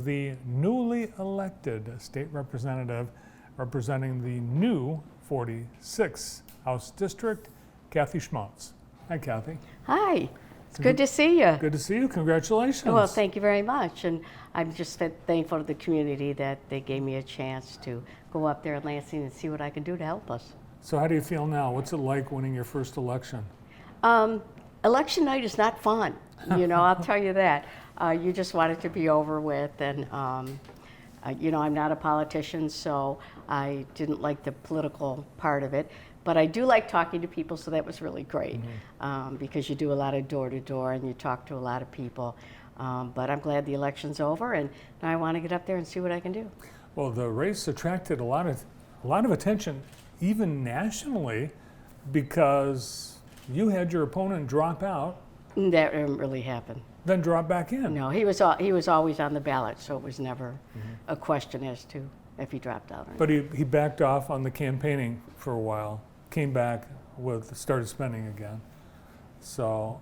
The newly elected state representative representing the new 46th House District, Kathy Schmaltz. Hi, Kathy. Hi, it's good to see you. Good to see you. Congratulations. Well, thank you very much. And I'm just thankful to the community that they gave me a chance to go up there in Lansing and see what I can do to help us. So how do you feel now? What's it like winning your first election? Election night is not fun, I'll tell you that. You just want it to be over with, and I'm not a politician, so I didn't like the political part of it. But I do like talking to people, so that was really great, because you do a lot of door-to-door and you talk to a lot of people. But I'm glad the election's over, and now I want to get up there and see what I can do. Well, the race attracted a lot of attention, even nationally, because you had your opponent drop out. That didn't really happen. Then drop back in. No, he was always on the ballot, so it was never a question as to if he dropped out or not. But he backed off on the campaigning for a while, came back started spending again. So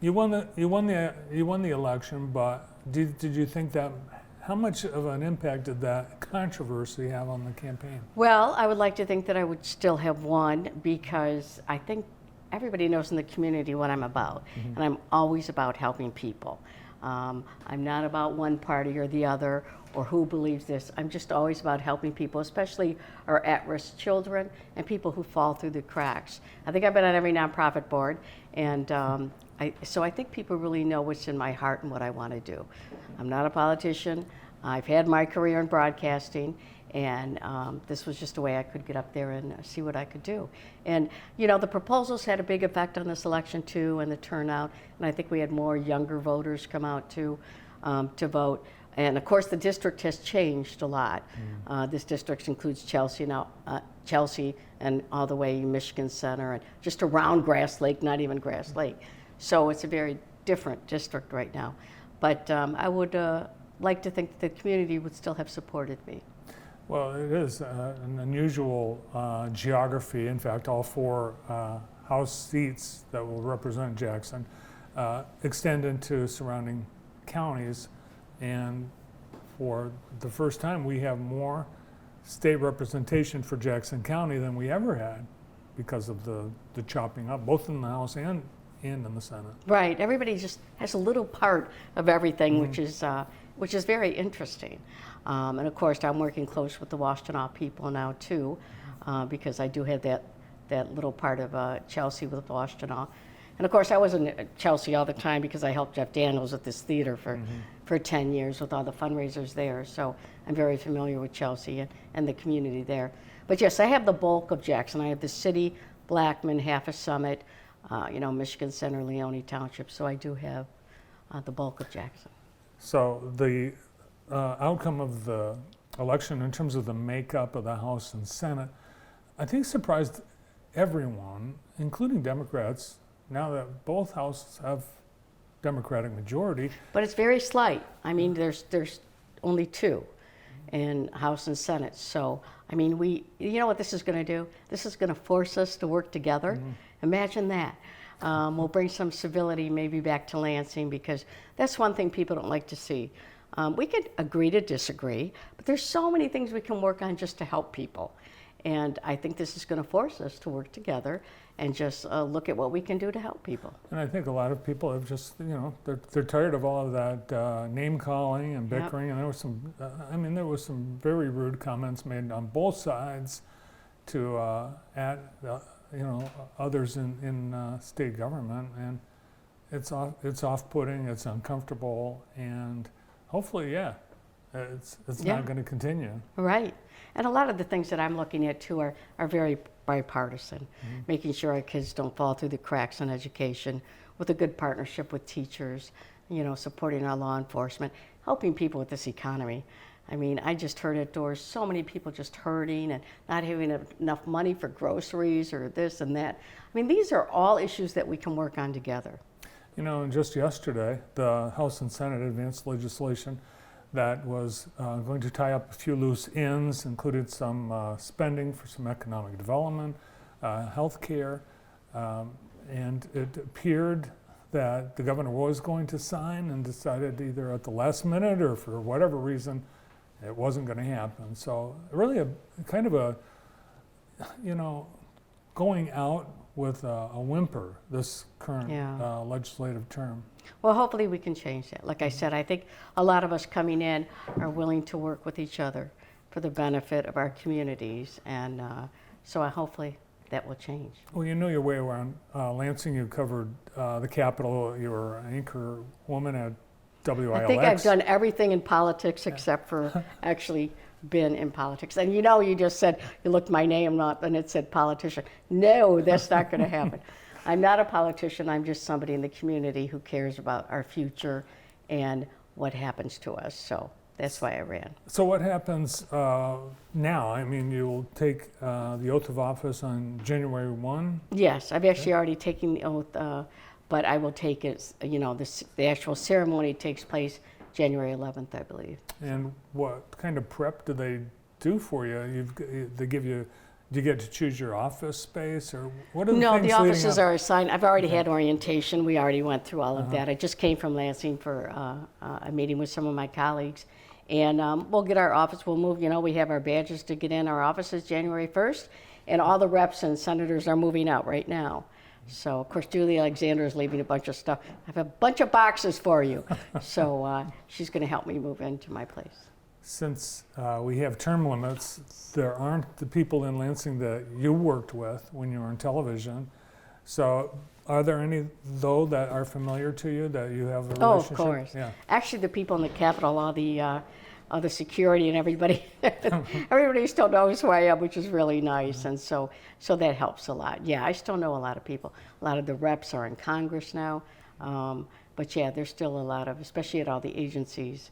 you won the election, but did you think that, how much of an impact did that controversy have on the campaign? Well, I would like to think that I would still have won, because I think everybody knows in the community what I'm about, and I'm always about helping people. I'm not about one party or the other or who believes this. I'm just always about helping people, especially our at-risk children and people who fall through the cracks. I think I've been on every nonprofit board, and so I think people really know what's in my heart and what I want to do. I'm not a politician. I've had my career in broadcasting, and this was just a way I could get up there and see what I could do. And the proposals had a big effect on this election too, and the turnout, and I think we had more younger voters come out to vote. And of course the district has changed a lot. This district includes Chelsea now, Chelsea and all the way Michigan Center, and just around Grass Lake, not even Grass Lake. So it's a very different district right now. But I would like to think that the community would still have supported me. Well, it is an unusual geography. In fact, all four House seats that will represent Jackson extend into surrounding counties. And for the first time, we have more state representation for Jackson County than we ever had, because of the chopping up, both in the House and in the Senate. Right. Everybody just has a little part of everything, which is very interesting. And of course, I'm working close with the Washtenaw people now too, because I do have that little part of Chelsea with Washtenaw. And of course, I was in Chelsea all the time because I helped Jeff Daniels at this theater for 10 years with all the fundraisers there. So I'm very familiar with Chelsea and the community there. But yes, I have the bulk of Jackson. I have the city, Blackman, half a Summit, Michigan Center, Leone Township. So I do have the bulk of Jackson. So the outcome of the election in terms of the makeup of the House and Senate, I think surprised everyone, including Democrats, now that both houses have Democratic majority. But it's very slight. I mean, there's only two in House and Senate. So, I mean, you know what this is going to do? This is going to force us to work together. Imagine that. We'll bring some civility maybe back to Lansing, because that's one thing people don't like to see. We could agree to disagree, but there's so many things we can work on just to help people. And I think this is going to force us to work together and just look at what we can do to help people. And I think a lot of people have just, they're tired of all of that name calling and bickering. And there was some very rude comments made on both sides to others in state government, and it's off-putting, it's uncomfortable, and hopefully, it's not going to continue. Right. And a lot of the things that I'm looking at too are very bipartisan, making sure our kids don't fall through the cracks in education, with a good partnership with teachers, supporting our law enforcement, helping people with this economy. I mean, I just heard at doors so many people just hurting and not having enough money for groceries or this and that. I mean, these are all issues that we can work on together. And just yesterday, the House and Senate advanced legislation that was going to tie up a few loose ends, included some spending for some economic development, health care, and it appeared that the governor was going to sign and decided either at the last minute or for whatever reason it wasn't going to happen. So really a kind of a, going out with a whimper this current legislative term. Well, hopefully we can change that. Like I said, I think a lot of us coming in are willing to work with each other for the benefit of our communities, and so hopefully that will change. Well, you know your way around Lansing. You covered the Capitol. You were an anchor woman at WILX. I think I've done everything in politics except for actually been in politics. And you just said, you looked my name up and it said politician. No, that's not going to happen. I'm not a politician. I'm just somebody in the community who cares about our future and what happens to us. So that's why I ran. So what happens now? I mean, you'll take the oath of office on January 1? Yes, I've actually already taken the oath, but I will take it, the actual ceremony takes place January 11th, I believe. And what kind of prep do they do for you? They give you, do you get to choose your office space, or what are the No, things the leading offices up? are assigned. I've already had orientation. We already went through all of that. I just came from Lansing for a meeting with some of my colleagues. And we'll get our office, we'll move, we have our badges to get in our offices January 1st. And all the reps and senators are moving out right now. So, of course, Julie Alexander is leaving a bunch of stuff. I have a bunch of boxes for you. So she's going to help me move into my place. Since we have term limits, there aren't the people in Lansing that you worked with when you were in television. So are there any, though, that are familiar to you that you have a relationship? Oh, of course. Yeah. Actually, the people in the Capitol, all the security and everybody, everybody still knows who I am, which is really nice. And so that helps a lot. Yeah, I still know a lot of people. A lot of the reps are in Congress now. But yeah, there's still a lot of, especially at all the agencies.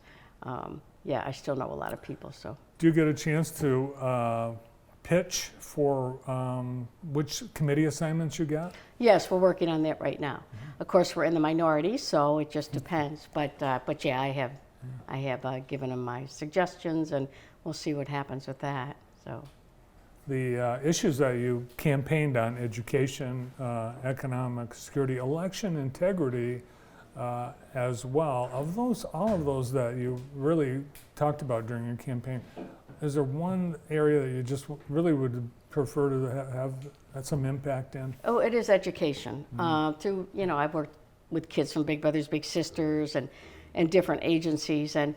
Yeah, I still know a lot of people. So. Do you get a chance to pitch for which committee assignments you got? Yes, we're working on that right now. Of course, we're in the minority, so it just depends. But yeah, I have given them my suggestions, and we'll see what happens with that. So. The issues that you campaigned on: education, economic security, election integrity, as well. Of those, all of those that you really talked about during your campaign, is there one area that you just really would prefer to have some impact in? Oh, it is education. I've worked with kids from Big Brothers Big Sisters and different agencies and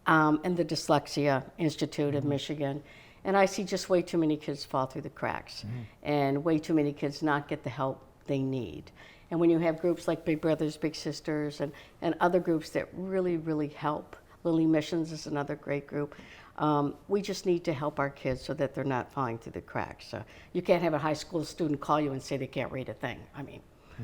the Dyslexia Institute of Michigan. And I see just way too many kids fall through the cracks and way too many kids not get the help they need. And when you have groups like Big Brothers Big Sisters and other groups that really, really help, Lily Missions is another great group. We just need to help our kids so that they're not falling through the cracks. You can't have a high school student call you and say they can't read a thing. I mean,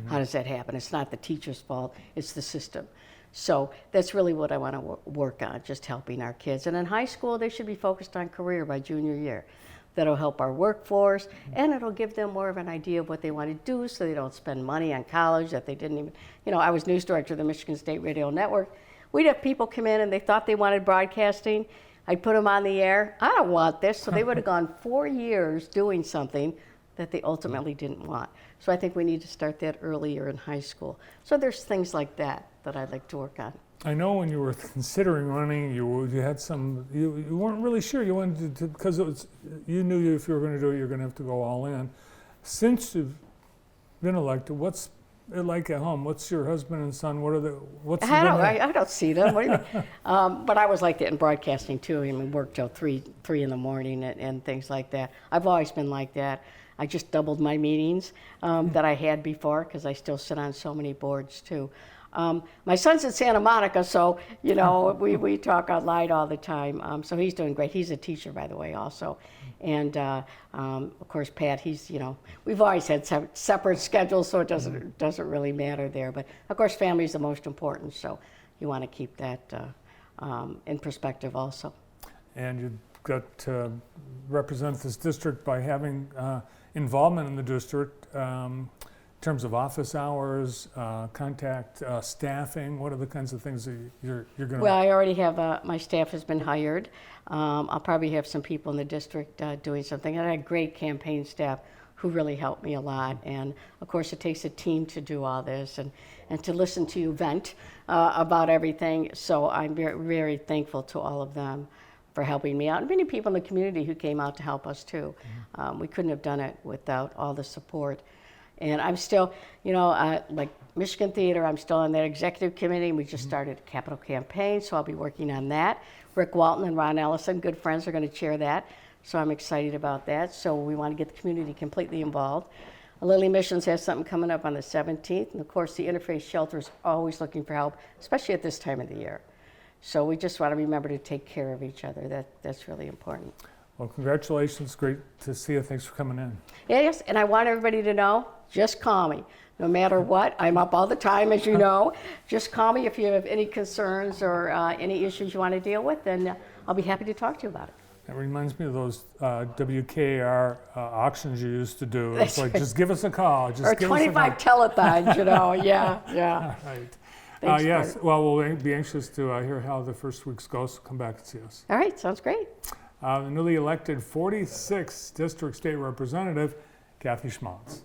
how does that happen? It's not the teacher's fault, it's the system. So that's really what I want to work on, just helping our kids. And in high school, they should be focused on career by junior year. That'll help our workforce, and it'll give them more of an idea of what they want to do so they don't spend money on college that they didn't even, I was news director of the Michigan State Radio Network. We'd have people come in and they thought they wanted broadcasting. I'd put them on the air. I don't want this. So they would have gone 4 years doing something that they ultimately didn't want. So I think we need to start that earlier in high school. So there's things like that I'd like to work on. I know when you were considering running, you had some, you weren't really sure. You wanted to, because you knew if you were going to do it, you're going to have to go all in. Since you've been elected, what's it like at home? What's your husband and son? I don't see them. What do you mean? But I was like that in broadcasting too. I mean, worked till 3 in the morning and things like that. I've always been like that. I just doubled my meetings that I had before because I still sit on so many boards too. My son's in Santa Monica, so we talk online all the time. So he's doing great. He's a teacher, by the way, also. And of course, Pat, he's we've always had separate schedules, so it doesn't really matter there. But of course, family is the most important, so you want to keep that in perspective also. And you've got to represent this district by having involvement in the district. In terms of office hours, contact staffing, what are the kinds of things that you're going to? Well, I already have, my staff has been hired. I'll probably have some people in the district doing something. And I had a great campaign staff who really helped me a lot. And of course, it takes a team to do all this and to listen to you vent about everything. So I'm very, very thankful to all of them for helping me out. And many people in the community who came out to help us too. We couldn't have done it without all the support. And I'm still, you know, like Michigan Theater, I'm still on that executive committee. We just started a capital campaign, so I'll be working on that. Rick Walton and Ron Ellison, good friends, are going to chair that. So I'm excited about that. So we want to get the community completely involved. Lily Missions has something coming up on the 17th. And of course, the Interfaith Shelter is always looking for help, especially at this time of the year. So we just want to remember to take care of each other. That's really important. Well, congratulations. Great to see you. Thanks for coming in. Yes, and I want everybody to know, just call me. No matter what, I'm up all the time, as you know. Just call me if you have any concerns or any issues you want to deal with, and I'll be happy to talk to you about it. It reminds me of those WKR auctions you used to do. It's like, just give us a call. Just or give 25 us a call. telethons, you know, yeah. All right. Thanks, Yes, Bart. well, we'll be anxious to hear how the first weeks go, so come back and see us. All right, sounds great. The newly elected 46th District State Representative, Kathy Schmaltz.